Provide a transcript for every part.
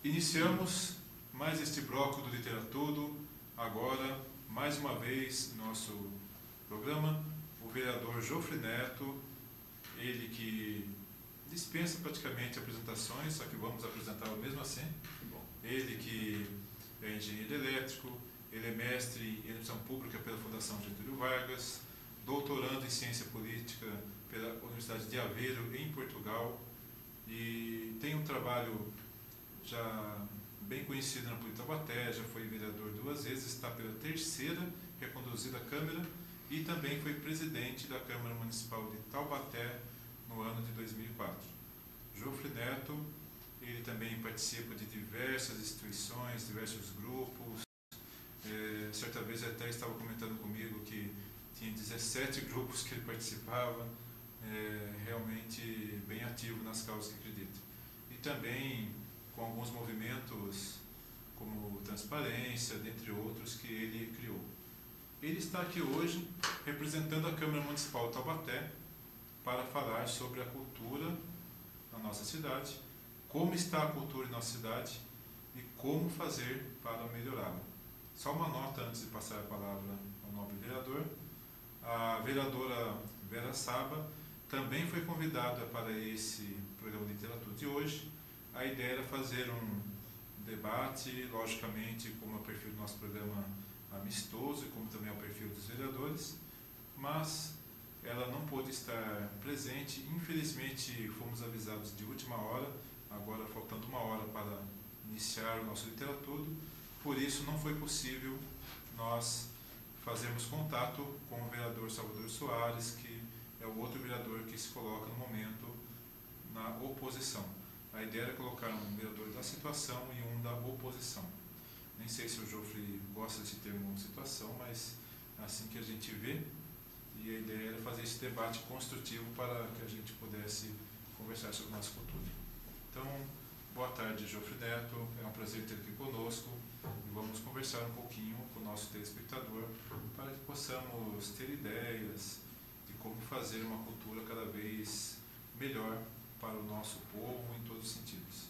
Iniciamos mais este bloco do Literatudo, agora, mais uma vez, nosso programa, o vereador Jofre Neto, ele que dispensa praticamente apresentações, só que vamos apresentá-lo mesmo assim. Ele que é engenheiro elétrico, ele é mestre em educação pública pela Fundação Getúlio Vargas, doutorando em ciência política pela Universidade de Aveiro, em Portugal, e tem um trabalho já bem conhecido na política de Taubaté, já foi vereador 2 vezes, está pela 3ª reconduzida Câmara e também foi presidente da Câmara Municipal de Taubaté no ano de 2004. Jofre Neto, ele também participa de diversas instituições, diversos grupos. Certa vez até estava comentando comigo que tinha 17 grupos que ele participava, realmente bem ativo nas causas que acredita. E também com alguns movimentos como Transparência, dentre outros, que ele criou. Ele está aqui hoje representando a Câmara Municipal de Taubaté para falar sobre a cultura na nossa cidade, como está a cultura em nossa cidade e como fazer para melhorá-la. Só uma nota antes de passar a palavra ao nobre vereador. A vereadora Vera Saba também foi convidada para esse programa de literatura de hoje. A ideia era fazer um debate, logicamente, como é o perfil do nosso programa amistoso e como também é o perfil dos vereadores, mas ela não pôde estar presente. Infelizmente, fomos avisados de última hora, agora faltando 1 hora para iniciar o nosso literatura, por isso não foi possível nós fazermos contato com o vereador Salvador Soares, que é o outro vereador que se coloca no momento na oposição. A ideia era colocar um vereador da situação e um da oposição. Nem sei se o Jofre gosta desse termo situação, mas é assim que a gente vê. E a ideia era fazer esse debate construtivo para que a gente pudesse conversar sobre a nossa cultura. Então, boa tarde, Jofre Neto. É um prazer ter aqui conosco. E vamos conversar um pouquinho com o nosso telespectador para que possamos ter ideias de como fazer uma cultura cada vez melhor para o nosso povo em todos os sentidos.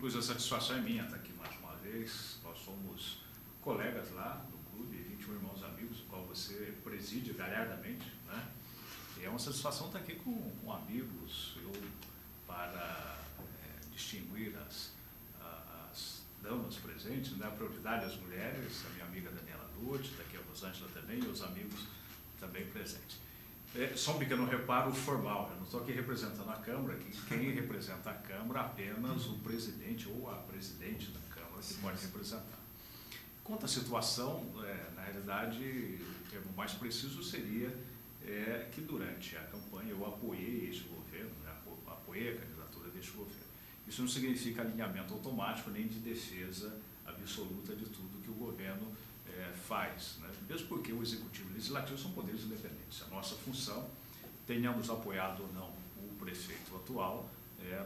Luiz, a satisfação é minha estar aqui mais uma vez. Nós somos colegas lá do clube, 21 irmãos amigos, o qual você preside galhardamente, né? E é uma satisfação estar aqui com amigos, para distinguir as damas presentes, né? A prioridade às mulheres, a minha amiga Daniela Dutti, está aqui a Rosângela também, e os amigos também presentes. Só um pequeno reparo formal, eu não estou aqui representando a Câmara, quem representa a Câmara apenas o presidente ou a presidente da Câmara que pode representar. Quanto à situação, na realidade, o termo mais preciso seria que durante a campanha eu apoiei este governo, né, apoiei a candidatura deste governo. Isso não significa alinhamento automático nem de defesa absoluta de tudo que o governo faz, né? Mesmo porque o Executivo e o Legislativo são poderes independentes. A nossa função, tenhamos apoiado ou não o prefeito atual,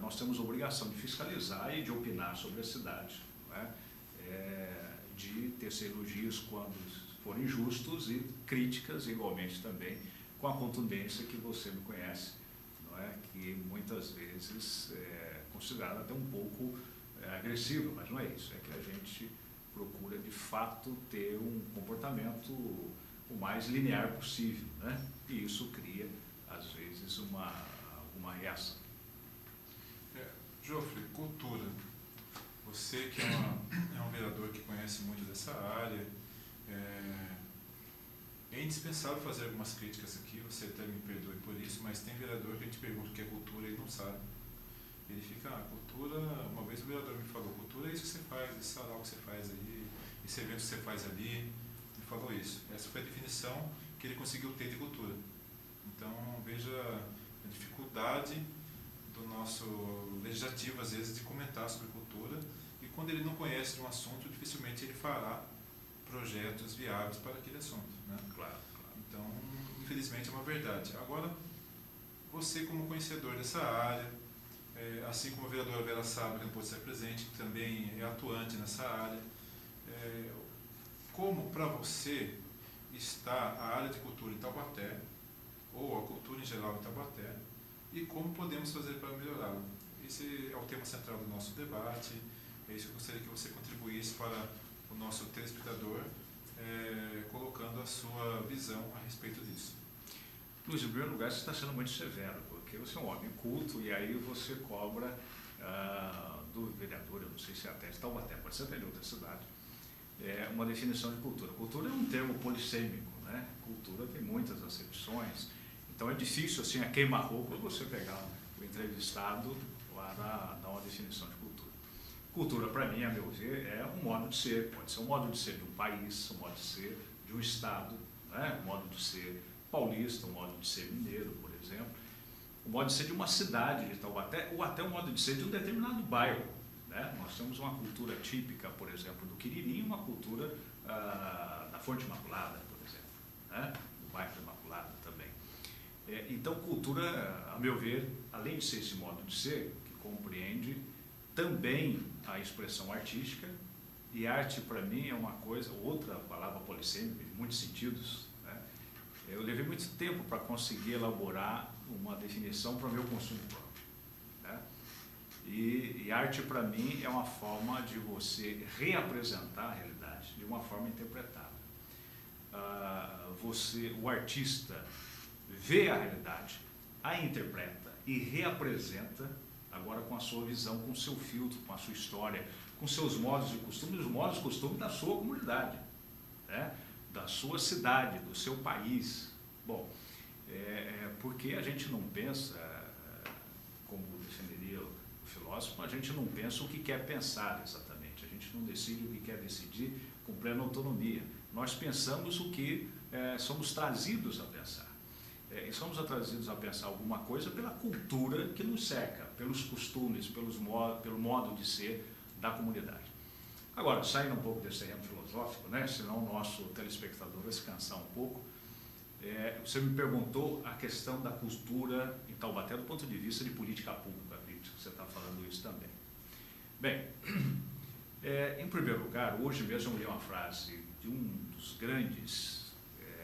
nós temos a obrigação de fiscalizar e de opinar sobre a cidade, não é? De tecer elogios quando forem justos e críticas igualmente também com a contundência que você me conhece, não é? Que muitas vezes é considerada até um pouco agressiva, mas não é isso, é que a gente procura de fato ter um comportamento o mais linear possível, né? E isso cria às vezes alguma reação. Jofre, cultura. Você que é um vereador que conhece muito dessa área, é indispensável fazer algumas críticas aqui, você até me perdoe por isso, mas tem vereador que a gente pergunta o que é cultura e não sabe. Ele fica, cultura, uma vez o vereador me falou, cultura é isso que você faz, esse sarau que você faz aí, esse evento que você faz ali, ele falou isso. Essa foi a definição que ele conseguiu ter de cultura. Então, veja a dificuldade do nosso legislativo, às vezes, de comentar sobre cultura, e quando ele não conhece de um assunto, dificilmente ele fará projetos viáveis para aquele assunto, né? Claro. Então, infelizmente, é uma verdade. Agora, você como conhecedor dessa área, assim como a vereadora Vera Saba, que não pôde estar presente, que também é atuante nessa área, como para você está a área de cultura em Taubaté, ou a cultura em geral em Taubaté, e como podemos fazer para melhorá-la? Esse é o tema central do nosso debate, É isso que eu gostaria que você contribuísse para o nosso telespectador, colocando a sua visão a respeito disso. Luiz, em primeiro lugar, você está sendo muito severo, porque você é um homem culto e aí você cobra do vereador, eu não sei se é até de Taubaté, pode ser até de outra cidade, uma definição de cultura. Cultura é um termo polissêmico, né? Cultura tem muitas acepções, então é difícil, assim, a queima-roupa você pegar o entrevistado para dar uma definição de cultura. Cultura, para mim, a meu ver, é um modo de ser. Pode ser um modo de ser de um país, um modo de ser de um estado, né? Um modo de ser paulista, um modo de ser mineiro, por exemplo. Um modo de ser de uma cidade de Taubaté, ou até um modo de ser de um determinado bairro, né? Nós temos uma cultura típica, por exemplo, do Quiririm, uma cultura da Fonte Imaculada, por exemplo, né? Do bairro Imaculada também. Então, cultura, a meu ver, além de ser esse modo de ser, que compreende também a expressão artística, e arte para mim é uma coisa, outra palavra polissêmica, em muitos sentidos, né? Eu levei muito tempo para conseguir elaborar uma definição para o meu consumo próprio, né? E arte para mim é uma forma de você reapresentar a realidade de uma forma interpretada. O artista vê a realidade, a interpreta e reapresenta agora com a sua visão, com o seu filtro, com a sua história, com seus modos e costumes, os modos e costumes da sua comunidade, né? Da sua cidade, do seu país. Bom, porque a gente não pensa, como defenderia o filósofo, a gente não pensa o que quer pensar exatamente, a gente não decide o que quer decidir com plena autonomia. Nós pensamos o que somos trazidos a pensar. E somos trazidos a pensar alguma coisa pela cultura que nos cerca, pelos costumes, pelo modo de ser da comunidade. Agora, saindo um pouco desse terreno filosófico, né, senão o nosso telespectador vai se cansar um pouco, você me perguntou a questão da cultura em Taubaté do ponto de vista de política pública, acredito que você está falando isso também. Bem, em primeiro lugar, hoje mesmo eu li uma frase de um dos grandes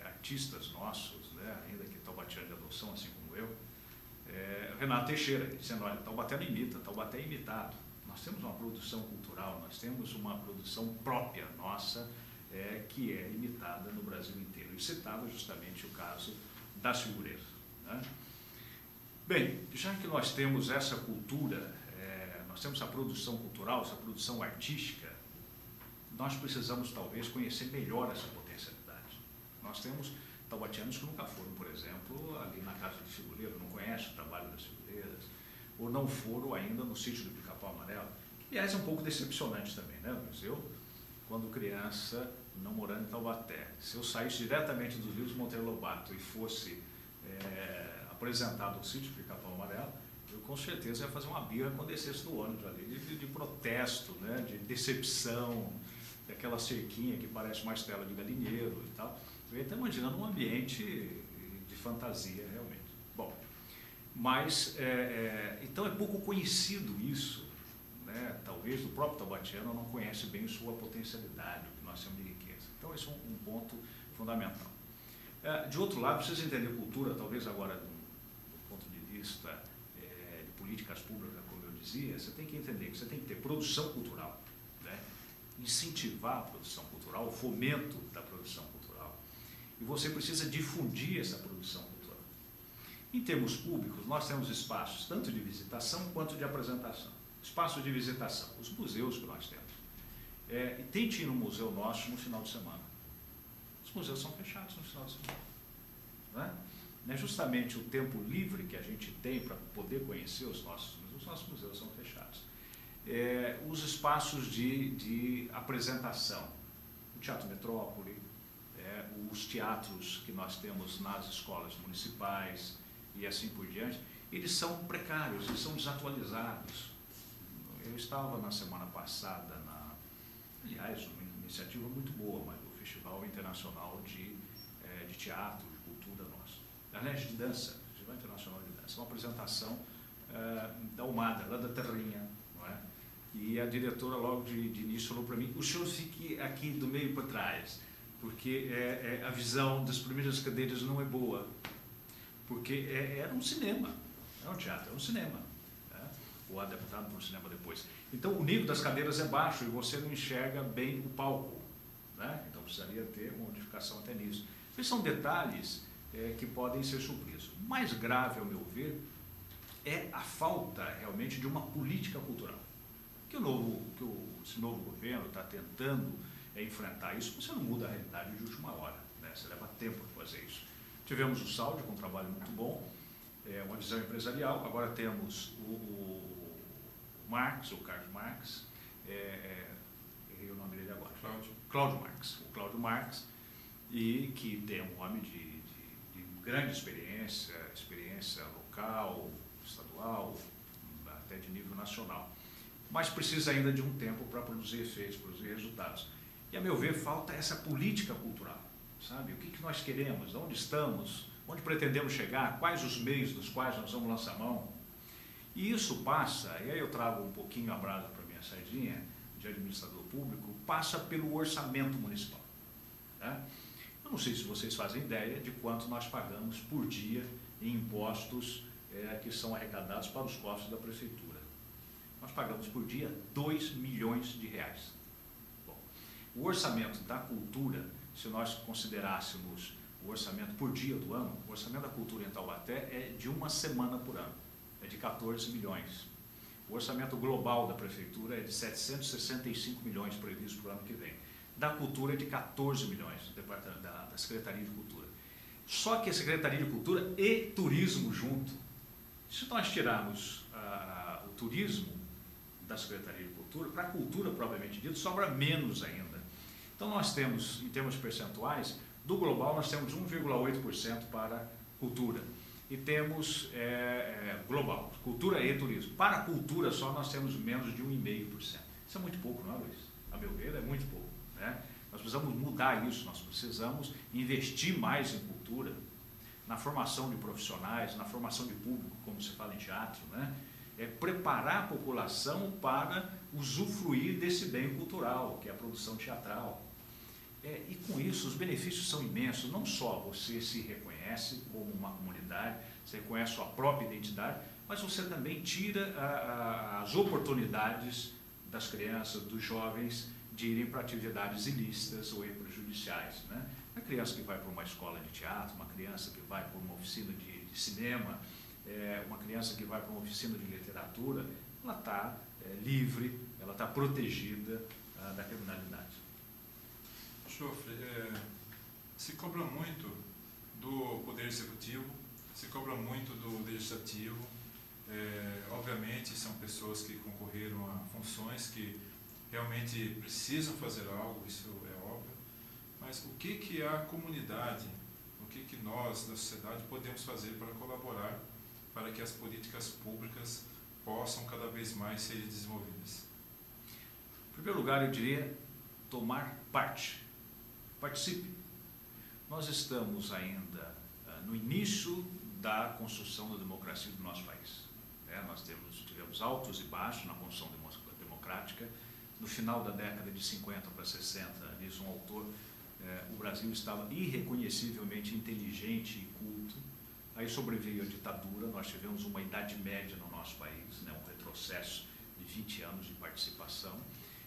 artistas nossos, né, ainda que taubatiano de adoção, assim como eu, Renato Teixeira, dizendo, olha, Taubaté não imita, Taubaté é imitado. Nós temos uma produção cultural, nós temos uma produção própria nossa, que é imitada no Brasil inteiro. E citava justamente o caso das figureiras, né? Bem, já que nós temos essa cultura, nós temos a produção cultural, essa produção artística, nós precisamos talvez conhecer melhor essa potencialidade. Nós temos taubatianos que nunca foram, por exemplo, ali na Casa de Figureiro, não conhecem o trabalho das figureiras, ou não foram ainda no sítio do Pica-Pau Amarelo, que aliás é um pouco decepcionante também, né, Luiz? Eu, quando criança, não morando em Taubaté, se eu saísse diretamente dos Rios de Monteiro Lobato e fosse apresentado ao sítio do Pica-Pau Amarelo, eu com certeza ia fazer uma birra quando descesse do ônibus ali, de protesto, né, de decepção, daquela cerquinha que parece mais tela de galinheiro e tal. Eu ia estar imaginando um ambiente de fantasia, realmente. Bom, mas, então é pouco conhecido isso, né? Talvez o próprio taubatiano não conhece bem sua potencialidade, o que nós temos de riqueza. Então esse é um ponto fundamental. De outro lado, precisa entender cultura, talvez agora do ponto de vista de políticas públicas, como eu dizia, você tem que entender que você tem que ter produção cultural, né? Incentivar a produção cultural, o fomento da produção cultural. E você precisa difundir essa produção cultural. Em termos públicos, nós temos espaços tanto de visitação quanto de apresentação. Espaços de visitação, os museus que nós temos. E tente ir no museu nosso no final de semana. Os museus são fechados no final de semana. Não é justamente o tempo livre que a gente tem para poder conhecer os nossos museus são fechados. Os espaços de apresentação, o Teatro Metrópole, os teatros que nós temos nas escolas municipais e assim por diante, eles são precários, eles são desatualizados. Eu estava na semana passada, aliás, uma iniciativa muito boa, mas o Festival Internacional de Teatro, de Cultura nosso. Aliás, de dança, Festival Internacional de Dança, uma apresentação da Umada, lá da Terrinha, não é? E a diretora logo de início falou para mim, o senhor fique aqui do meio para trás, porque a visão das primeiras cadeiras não é boa, porque era um cinema, não é um teatro, é um cinema. ou adaptado para o cinema depois. Então o nível das cadeiras é baixo e você não enxerga bem o palco, né? Então precisaria ter uma modificação até nisso. Esses são detalhes que podem ser supridos. O mais grave, ao meu ver, é a falta realmente de uma política cultural. Esse novo governo está tentando enfrentar isso, você não muda a realidade de última hora, né? Você leva tempo para fazer isso. Tivemos o Saúde com um trabalho muito bom, uma visão empresarial. Agora temos o Marx, o Karl Marx, errei o nome dele agora. Cláudio Marx, e que tem um homem de grande experiência local, estadual, até de nível nacional. Mas precisa ainda de um tempo para produzir efeitos, produzir resultados. E, a meu ver, falta essa política cultural, sabe? O que nós queremos, onde estamos, onde pretendemos chegar, quais os meios dos quais nós vamos lançar mão. E isso passa, e aí eu trago um pouquinho a brasa para a minha sardinha, de administrador público, passa pelo orçamento municipal, né? Eu não sei se vocês fazem ideia de quanto nós pagamos por dia em impostos que são arrecadados para os cofres da prefeitura. Nós pagamos por dia 2 milhões de reais. Bom, o orçamento da cultura, se nós considerássemos o orçamento por dia do ano, o orçamento da cultura em Taubaté é de uma semana por ano, é de 14 milhões. O orçamento global da prefeitura é de 765 milhões previsto para o ano que vem. Da cultura é de 14 milhões, da Secretaria de Cultura. Só que a Secretaria de Cultura e turismo junto. Se nós tirarmos o turismo da Secretaria de Cultura, para a cultura propriamente dito, sobra menos ainda. Então nós temos, em termos percentuais, do global nós temos 1,8% para cultura. E temos global, cultura e turismo. Para a cultura só nós temos menos de 1,5%. Isso é muito pouco, não é, Luiz? A meu ver, é muito pouco, né? Nós precisamos mudar isso, nós precisamos investir mais em cultura, na formação de profissionais, na formação de público, como se fala em teatro, né? Preparar a população para usufruir desse bem cultural, que é a produção teatral. E com isso os benefícios são imensos. Não só você se reconhece como uma comunidade, você reconhece sua própria identidade, mas você também tira as oportunidades das crianças, dos jovens, de irem para atividades ilícitas ou prejudiciais, né? Uma criança que vai para uma escola de teatro, uma criança que vai para uma oficina de cinema, uma criança que vai para uma oficina de literatura, ela está livre, ela está protegida da criminalidade. Chofre, se cobra muito do Poder Executivo, se cobra muito do Legislativo. Obviamente são pessoas que concorreram a funções que realmente precisam fazer algo, isso é óbvio, mas o que a comunidade, o que nós da sociedade podemos fazer para colaborar para que as políticas públicas possam cada vez mais ser desenvolvidas? Em primeiro lugar, eu diria tomar parte. Participe. Nós estamos ainda no início da construção da democracia do nosso país. Nós tivemos altos e baixos na construção democrática. No final da década de 50 para 60, diz um autor, o Brasil estava irreconhecivelmente inteligente e culto. Aí sobreveio a ditadura, nós tivemos uma idade média no nosso país, um retrocesso de 20 anos de participação.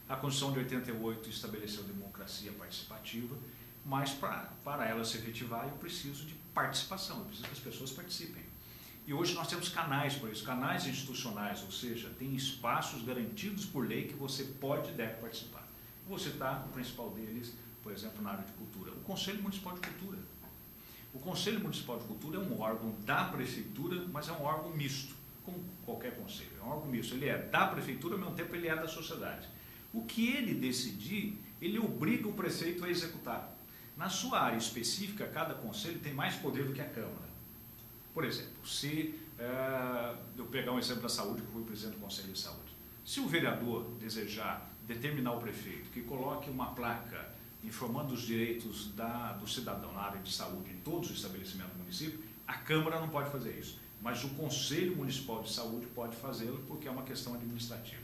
A Constituição de 88 estabeleceu democracia participativa, mas para ela se efetivar eu preciso de participação, eu preciso que as pessoas participem. E hoje nós temos canais para isso, canais institucionais, ou seja, tem espaços garantidos por lei que você pode e deve participar. Vou citar o principal deles, por exemplo, na área de cultura, o Conselho Municipal de Cultura. O Conselho Municipal de Cultura é um órgão da Prefeitura, mas é um órgão misto, como qualquer conselho, é um órgão misto. Ele é da Prefeitura, ao mesmo tempo ele é da sociedade. O que ele decidir, ele obriga o prefeito a executar. Na sua área específica, cada conselho tem mais poder do que a Câmara. Por exemplo, se eu pegar um exemplo da saúde, que eu fui presidente do Conselho de Saúde, se o vereador desejar determinar o prefeito que coloque uma placa informando os direitos do cidadão na área de saúde em todos os estabelecimentos do município, a Câmara não pode fazer isso, mas o Conselho Municipal de Saúde pode fazê-lo porque é uma questão administrativa.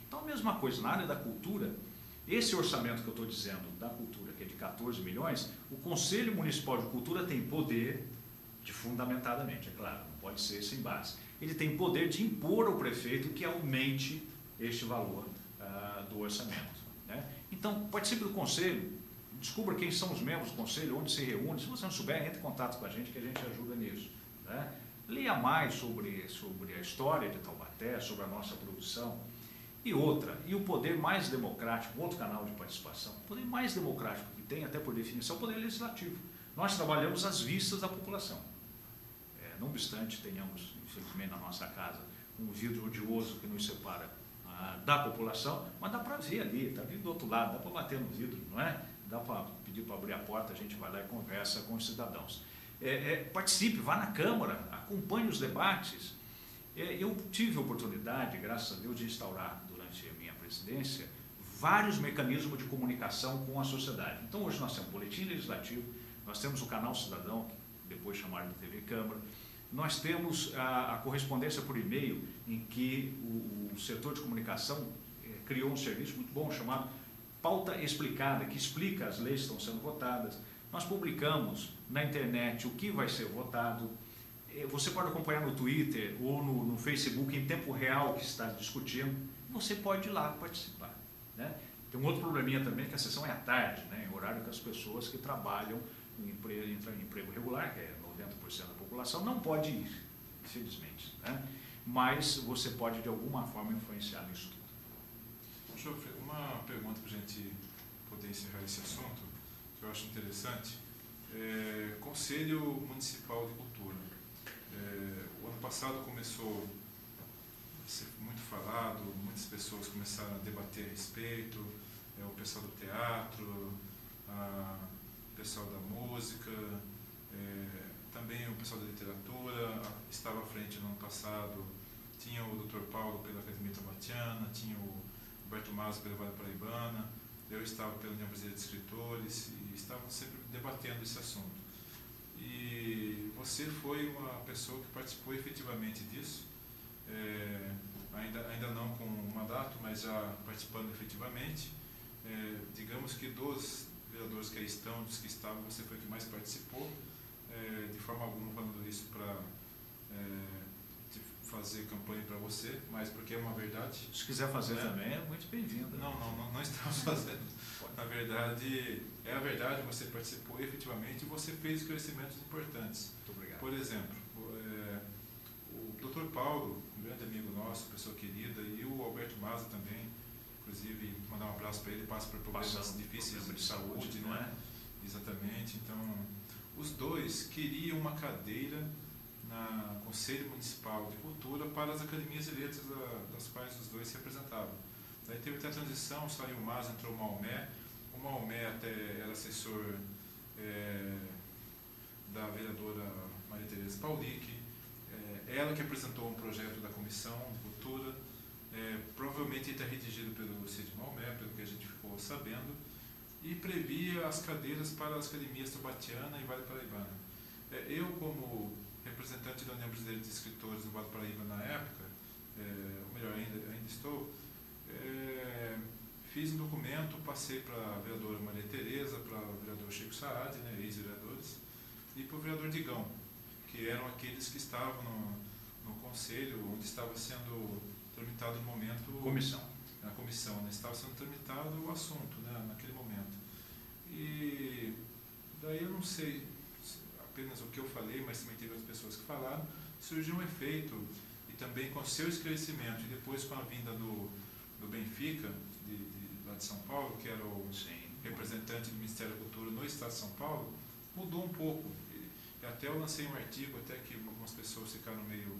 Então, a mesma coisa, na área da cultura, esse orçamento que eu estou dizendo da cultura, que é de 14 milhões, o Conselho Municipal de Cultura tem poder fundamentadamente, é claro, não pode ser sem base. ele tem poder de impor ao prefeito que aumente este valor do orçamento, né? Então, participe do conselho, descubra quem são os membros do conselho, onde se reúne. Se você não souber, entre em contato com a gente, que a gente ajuda nisso, né? Leia mais sobre a história de Taubaté, sobre a nossa produção. E o poder mais democrático, outro canal de participação, o poder mais democrático que tem, até por definição, é o poder legislativo. Nós trabalhamos às vistas da população. Não obstante, tenhamos, infelizmente, na nossa casa, um vidro odioso que nos separa da população, mas dá para ver ali, está vindo do outro lado, dá para bater no vidro, não é? Dá para pedir para abrir a porta, a gente vai lá e conversa com os cidadãos. Participe, vá na Câmara, acompanhe os debates. Eu tive a oportunidade, graças a Deus, de instaurar, durante a minha presidência, vários mecanismos de comunicação com a sociedade. Então, hoje nós temos boletim legislativo, nós temos o canal Cidadão, que depois chamaram de TV Câmara, nós temos a correspondência por e-mail, em que o setor de comunicação criou um serviço muito bom chamado Pauta Explicada, que explica as leis que estão sendo votadas. Nós publicamos na internet o que vai ser votado. Você pode acompanhar no Twitter ou no Facebook em tempo real que está discutindo. Você pode ir lá participar, né? Tem um outro probleminha também, que a sessão é à tarde, né? Em horário que as pessoas que trabalham em emprego regular, que é 90% da população, não pode ir, infelizmente, né? Mas você pode, de alguma forma, influenciar nisso tudo. Deixa eu fazer uma pergunta para a gente poder encerrar esse assunto, que eu acho interessante. Conselho Municipal de Cultura. O ano passado começou a ser muito falado, muitas pessoas começaram a debater a respeito, o pessoal do teatro, o pessoal da música, também o pessoal da literatura. Estava à frente no ano passado, tinha o Dr. Paulo pela Academia Taubatiana, tinha o Roberto Mazza pela Vale Paraibana, eu estava pela União Brasileira de Escritores, e estavam sempre debatendo esse assunto. E você foi uma pessoa que participou efetivamente disso, ainda não com um mandato, mas já participando efetivamente. Digamos que dos vereadores que aí estão, dos que estavam, você foi o que mais participou, de forma alguma falando isso para fazer campanha para você, mas porque é uma verdade. Se quiser fazer também, é muito bem-vindo. Não estamos fazendo. Na verdade, é a verdade, você participou efetivamente e você fez crescimentos importantes. Muito obrigado. Por exemplo, o Dr. Paulo, um grande amigo nosso, pessoa querida, e o Alberto Mazza também, inclusive, mandar um abraço para ele, passa por problemas difíceis de saúde, não é? Exatamente. Então, os dois queriam uma cadeira no Conselho Municipal de Cultura para as academias de letras das quais os dois se representavam. Daí teve até a transição, saiu o Mazza, entrou o Maomé. O Maomé até era assessor da vereadora Maria Tereza Paulic, ela que apresentou um projeto da Comissão de Cultura, provavelmente está redigido pelo Cid Maomé, pelo que a gente ficou sabendo, e previa as cadeiras para as academias Taubatiana e Vale Paraibana. Eu, como representante da União Brasileira de Escritores do Vale Paraíba na época, ou melhor, ainda estou, fiz um documento, passei para a vereadora Maria Tereza, para o vereador Chico Saad, né, ex-vereadores, e para o vereador Digão, que eram aqueles que estavam no conselho, onde estava sendo tramitado no momento... Na comissão, né, estava sendo tramitado o assunto, né, naquele momento. E daí eu não sei apenas o que eu falei, mas também teve outras pessoas que falaram, surgiu um efeito, e também com seu esclarecimento, e depois com a vinda do Benfica, lá de São Paulo, que era o representante do Ministério da Cultura no Estado de São Paulo, mudou um pouco. E até eu lancei um artigo, até que algumas pessoas ficaram meio...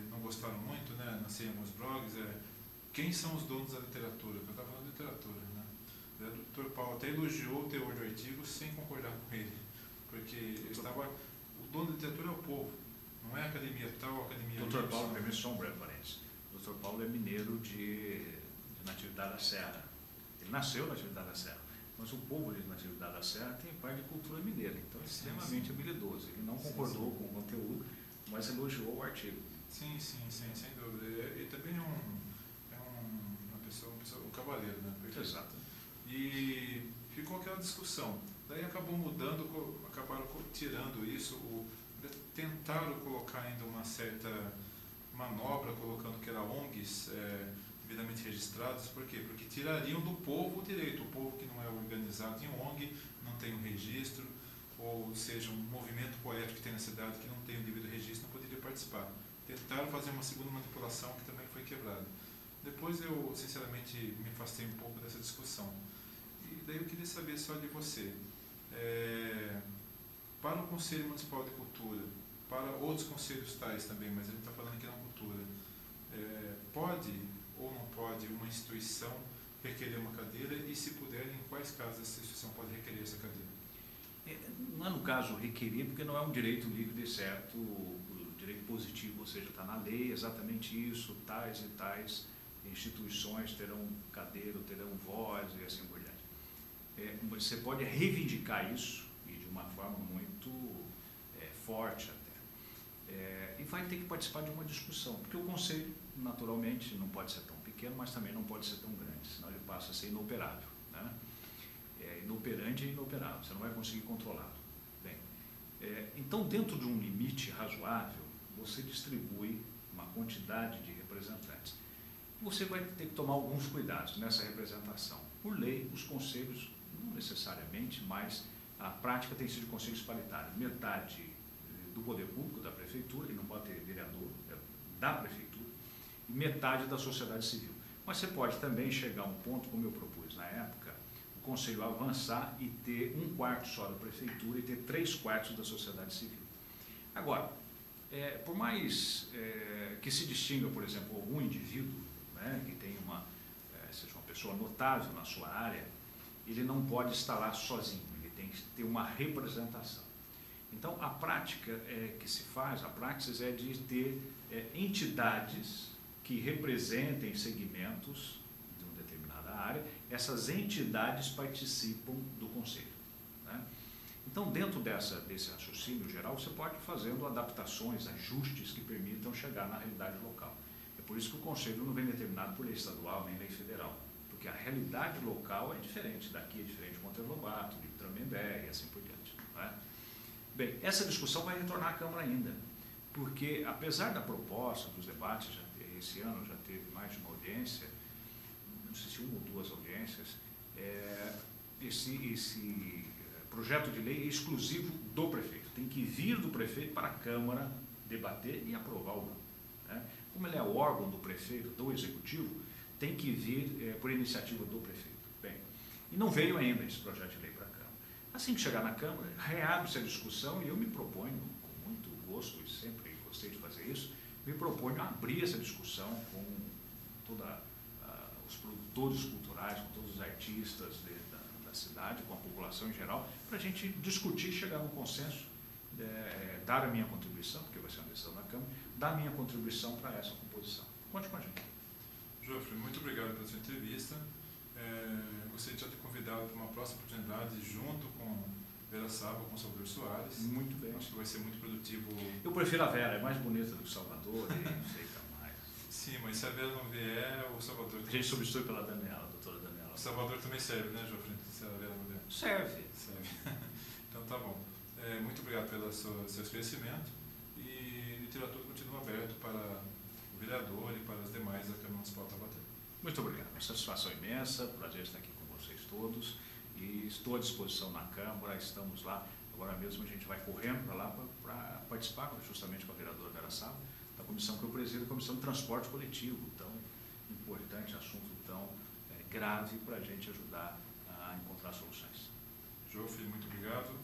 não gostaram muito, né? Lancei alguns blogs, quem são os donos da literatura? Eu estava falando de literatura, né? O Dr. Paulo até elogiou o teor do artigo sem concordar com ele, porque o dono da literatura é o povo, não é a academia tal, a academia... O Dr. Paulo, primeiro, só um breve parênteses. O Dr. Paulo é mineiro de Natividade da Serra. Ele nasceu na Natividade da Serra, mas o povo de Natividade da Serra tem pai de cultura mineira, então é extremamente habilidoso. Ele não concordou com o conteúdo, mas elogiou o artigo. Sim, sem dúvida. Ele também é uma pessoa, um cavaleiro, né? Exato. E ficou aquela discussão. Daí acabou mudando, acabaram tirando isso, tentaram colocar ainda uma certa manobra colocando que eram ONGs devidamente registradas. Por quê? Porque tirariam do povo o direito. O povo que não é organizado em ONG, não tem um registro, ou seja, um movimento poético que tem na cidade que não tem o devido registro, não poderia participar. Tentaram fazer uma segunda manipulação que também foi quebrada. Depois eu, sinceramente, me afastei um pouco dessa discussão. E daí eu queria saber só de você. Para o Conselho Municipal de Cultura, para outros conselhos tais também, mas a gente está falando aqui na cultura, pode ou não pode uma instituição requerer uma cadeira, e se puder, em quais casos essa instituição pode requerer essa cadeira? Não é no caso requerer, porque não é um direito líquido e certo, direito positivo, ou seja, está na lei exatamente isso, tais e tais instituições terão cadeira, terão voz e assim por diante. Você pode reivindicar isso, e de uma forma muito forte até, e vai ter que participar de uma discussão, porque o conselho, naturalmente, não pode ser tão pequeno, mas também não pode ser tão grande, senão ele passa a ser inoperável, né? Inoperante e inoperável, você não vai conseguir controlá-lo. Bem, então, dentro de um limite razoável, você distribui uma quantidade de representantes. Você vai ter que tomar alguns cuidados nessa representação. Por lei, os conselhos, não necessariamente, mas a prática tem sido conselhos paritários. Metade do poder público, da prefeitura, e não pode ter vereador, da prefeitura, e metade da sociedade civil. Mas você pode também chegar a um ponto, como eu propus na época, o conselho avançar e ter 1/4 só da prefeitura e ter 3/4 da sociedade civil. Agora, por mais que se distinga, por exemplo, algum indivíduo, né, que tenha seja uma pessoa notável na sua área, ele não pode estar lá sozinho, ele tem que ter uma representação. Então, a prática que se faz, a praxis é de ter entidades que representem segmentos de uma determinada área. Essas entidades participam do conselho, né? Então, dentro desse raciocínio geral, você pode ir fazendo adaptações, ajustes que permitam chegar na realidade local. É por isso que o conselho não vem determinado por lei estadual nem lei federal, porque a realidade local é diferente. Daqui é diferente de Monteiro Lobato, de Tremembé e assim por diante, não é? Bem, essa discussão vai retornar à Câmara ainda, porque apesar da proposta, dos debates, esse ano já teve mais de uma audiência, não sei se 1 ou 2 audiências, esse projeto de lei é exclusivo do prefeito, tem que vir do prefeito para a Câmara debater e aprovar ou não, né? Como ele é o órgão do prefeito, do executivo, tem que vir por iniciativa do prefeito. Bem, e não veio ainda esse projeto de lei para a Câmara. Assim que chegar na Câmara, reabre-se a discussão e eu me proponho, com muito gosto, e sempre gostei de fazer isso, me proponho abrir essa discussão com todos os produtores culturais, com todos os artistas da cidade, com a população em geral, para a gente discutir, chegar a um consenso, dar a minha contribuição, porque vai ser uma decisão da Câmara, dar a minha contribuição para essa composição. Conte com a gente. Jofre, muito obrigado pela sua entrevista. Gostaria de te convidar para uma próxima oportunidade, junto com Veraçaba, com Salvador Soares. Muito bem. Acho que vai ser muito produtivo. Eu prefiro a Vera, é mais bonita do que o Salvador e enfeita mais. Sim, mas se a Vera não vier, o Salvador... A gente substitui pela Daniela, a doutora Daniela. O Salvador também serve, né, Jofre? Se a Vera não vier. Serve. Então tá bom. Muito obrigado pelo seu esclarecimento, e literatura continua aberto para o vereador e para as demais da Câmara Municipal de Taubaté. Muito obrigado. Uma satisfação imensa, prazer estar aqui com vocês todos, e estou à disposição na Câmara, estamos lá, agora mesmo a gente vai correndo para lá para participar justamente com a vereadora Veraçaba, da comissão que eu presido, a Comissão de Transporte Coletivo, tão importante, assunto tão grave para a gente ajudar a encontrar soluções. Jofre, muito obrigado.